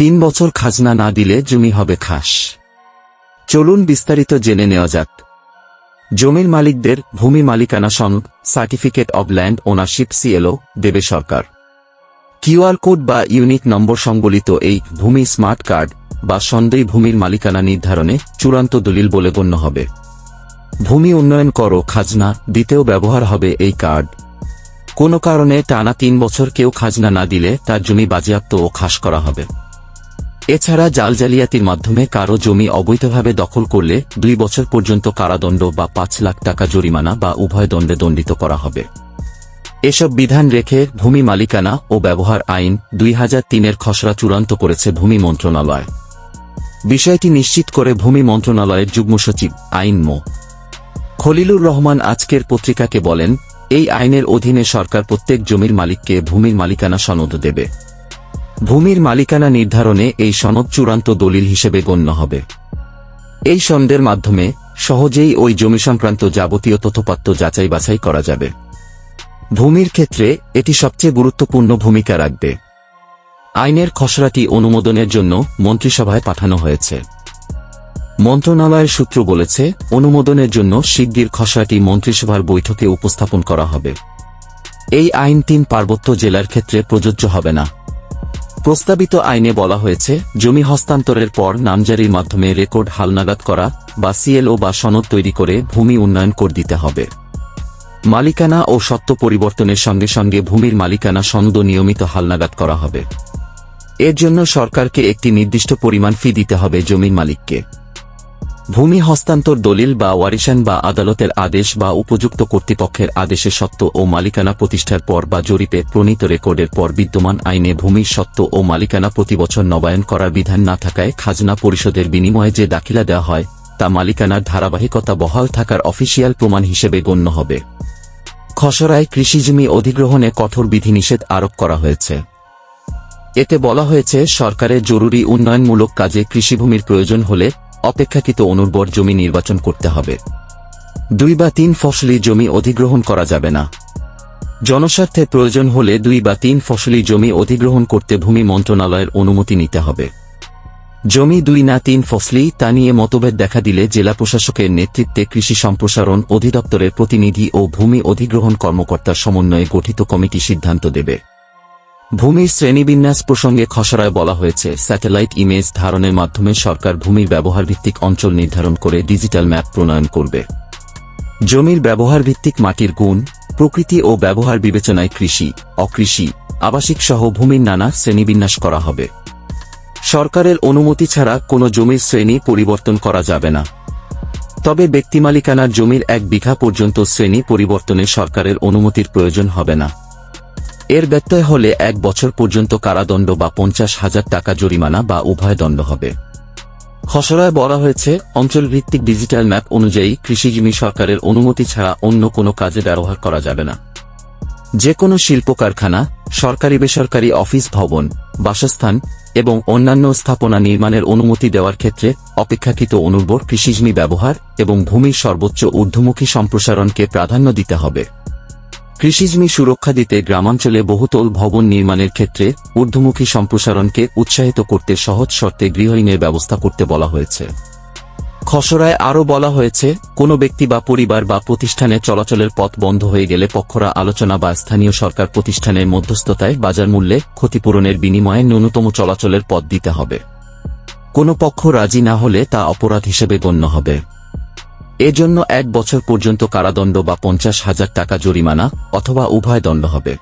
3 বছর খাজনা না দিলে জমি হবে খাস। চলুন বিস্তারিত জেনে নেওয়া যাক। জমির মালিকদের ভূমি মালিকানা সনদ certificate of land ownership CLO দেবে সরকার। কিউআর কোড বা ইউনিক নম্বর সংবলিত এই ভূমি স্মার্ট কার্ড বা সনদই ভূমির মালিকানা নির্ধারণে চূড়ান্ত দলিল বলে গণ্য হবে। ভূমি উন্নয়ন কর ও খাজনা দিতেও ব্যবহার হবে এই কার্ড। কোনো কারণে টানা 3 বছর কেউ খাজনা না দিলে তার জমি বাজেয়াপ্ত ও খাস করা হবে। এছাড়া জালজালিয়াতির মাধ্যমে কারো জমি অবৈধভাবে দখল করলে 2 বছর পর্যন্ত কারাদণ্ড বা 5 লাখ টাকা জরিমানা বা উভয় দণ্ডে দণ্ডিত করা হবে। এসব বিধান রেখে ভূমি মালিকানা ও ব্যবহার আইন 2003-এর খসড়া চূড়ান্ত করেছে ভূমি মন্ত্রণালয়। বিষয়টি নিশ্চিত করে ভূমি মন্ত্রণালয়ের যুগ্ম সচিব আইন মো. খলিলুর রহমান আজকের পত্রিকাকে বলেন, এই আইনের অধীনে সরকার প্রত্যেক জমির মালিককে ভূমির মালিকানা সনদ দেবে। ভূমির মালিকানা নির্ধারণে এই সনদ চূড়ান্ত দলিল হিসেবে গণ্য হবে। এই সনদের মাধ্যমে সহজেই ওই জমি সংক্রান্ত যাবতীয় তথ্যপাত্র যাচাই বাছাই করা যাবে। ভূমির ক্ষেত্রে এটি সবচেয়ে গুরুত্বপূর্ণ ভূমিকা রাখবে। আইনের খসড়াটি অনুমোদনের জন্য মন্ত্রিসভায় পাঠানো হয়েছে। মন্ত্রণালয়ের সূত্র বলেছে, অনুমোদনের জন্য শিগগির খসড়াটি মন্ত্রিসভার বৈঠকে উপস্থাপন করা হবে। এই আইন 3 পার্বত্য জেলার ক্ষেত্রে প্রযোজ্য হবে না। প্রস্তাবিত আইনে বলা হয়েছে, জমি হস্তান্তরের পর নামজারির মাধ্যমে রেকর্ড হালনাগাদ করা বা সিএলও বা সনদ তৈরি করে ভূমি উন্নয়ন কর দিতে হবে। মালিকানা ও সত্ত্ব পরিবর্তনের সঙ্গে সঙ্গে ভূমির মালিকানা সনদও নিয়মিত হালনাগাদ করা হবে। এর জন্য সরকারকে একটি নির্দিষ্ট পরিমাণ ফি দিতে হবে জমির মালিককে। ভূমি হস্তান্তর দলিল বা ওয়ারিশান বা আদালতের আদেশ বা উপযুক্ত কর্তৃপক্ষের আদেশে সত্ত্ব ও মালিকানা প্রতিষ্ঠার পর বা জরিপে প্রণীত রেকর্ডের পর বিদ্যমান আইনে ভূমির সত্ত্ব ও মালিকানা প্রতি বছর নবায়ন করার বিধান না থাকায় খাজনা পরিশোধের বিনিময়ে যে দাখিলা দেওয়া হয় তা মালিকানার ধারাবাহিকতা বহাল থাকার অফিসিয়াল প্রমাণ হিসেবে গণ্য হবে। খসড়ায় কৃষিজমি অধিগ্রহণে কঠোর বিধিনিষেধ আরোপ করা হয়েছে। এতে বলা হয়েছে, সরকারের জরুরি উন্নয়নমূলক কাজে কৃষিভূমির প্রয়োজন হলে অপেক্ষাকৃত অনুর্বর জমি নির্বাচন করতে হবে। 2 বা 3 ফসলি জমি অধিগ্রহণ করা যাবে না। জনস্বার্থে প্রয়োজন হলে 2 বা 3 ফসলি জমি অধিগ্রহণ করতে ভূমি মন্ত্রণালয়ের অনুমতি নিতে হবে। জমি 2 না 3 ফসলি তা নিয়ে মতভেদ দেখা দিলে জেলা প্রশাসকের নেতৃত্বে কৃষি সম্প্রসারণ অধিদপ্তরের প্রতিনিধি ও ভূমি অধিগ্রহণ কর্মকর্তার সমন্বয়ে গঠিত কমিটি সিদ্ধান্ত দেবে। ভূমির শ্রেণীবিন্যাস প্রসঙ্গে খসড়ায় বলা হয়েছে, স্যাটেলাইট ইমেজ ধারণের মাধ্যমে সরকার ভূমির ব্যবহারভিত্তিক অঞ্চল নির্ধারণ করে ডিজিটাল ম্যাপ প্রণয়ন করবে। জমির ব্যবহারভিত্তিক মাটির গুণ, প্রকৃতি ও ব্যবহার বিবেচনায় কৃষি, অকৃষি, আবাসিক সহ ভূমির নানা শ্রেণীবিন্যাস করা হবে। সরকারের অনুমতি ছাড়া কোনো জমির শ্রেণী পরিবর্তন করা যাবে না। তবে ব্যক্তিমালিকানার জমির 1 বিঘা পর্যন্ত শ্রেণী পরিবর্তনে সরকারের অনুমতির প্রয়োজন হবে না। এর ব্যত্যয় হলে 1 বছর পর্যন্ত কারাদণ্ড বা 50,000 টাকা জরিমানা বা উভয় দণ্ড হবে। খসড়ায় বলা হয়েছে, অঞ্চলভিত্তিক ডিজিটাল ম্যাপ অনুযায়ী কৃষিজমি সরকারের অনুমতি ছাড়া অন্য কোনো কাজে ব্যবহার করা যাবে না। যে কোনো শিল্প কারখানা, সরকারি বেসরকারি অফিস ভবন, বাসস্থান এবং অন্যান্য স্থাপনা নির্মাণের অনুমতি দেওয়ার ক্ষেত্রে অপেক্ষাকৃত অনুর্বর কৃষিজমি ব্যবহার এবং ভূমির সর্বোচ্চ ঊর্ধ্বমুখী সম্প্রসারণকে প্রাধান্য দিতে হবে। কৃষিজমি সুরক্ষা দিতে গ্রামাঞ্চলে বহুতল ভবন নির্মাণের ক্ষেত্রে ঊর্ধ্বমুখী সম্প্রসারণকে উৎসাহিত করতে সহজ শর্তে গৃহঋণের ব্যবস্থা করতে বলা হয়েছে। খসড়ায় আরও বলা হয়েছে, কোনো ব্যক্তি বা পরিবার বা প্রতিষ্ঠানে চলাচলের পথ বন্ধ হয়ে গেলে পক্ষরা আলোচনা বা স্থানীয় সরকার প্রতিষ্ঠানের মধ্যস্থতায় বাজার মূল্যে ক্ষতিপূরণের বিনিময়ে ন্যূনতম চলাচলের পথ দিতে হবে। কোনো পক্ষ রাজি না হলে তা অপরাধ হিসেবে গণ্য হবে। এজন্য 1 বছর পর্যন্ত কারাদণ্ড বা 50,000 টাকা জরিমানা অথবা উভয় দণ্ড হবে।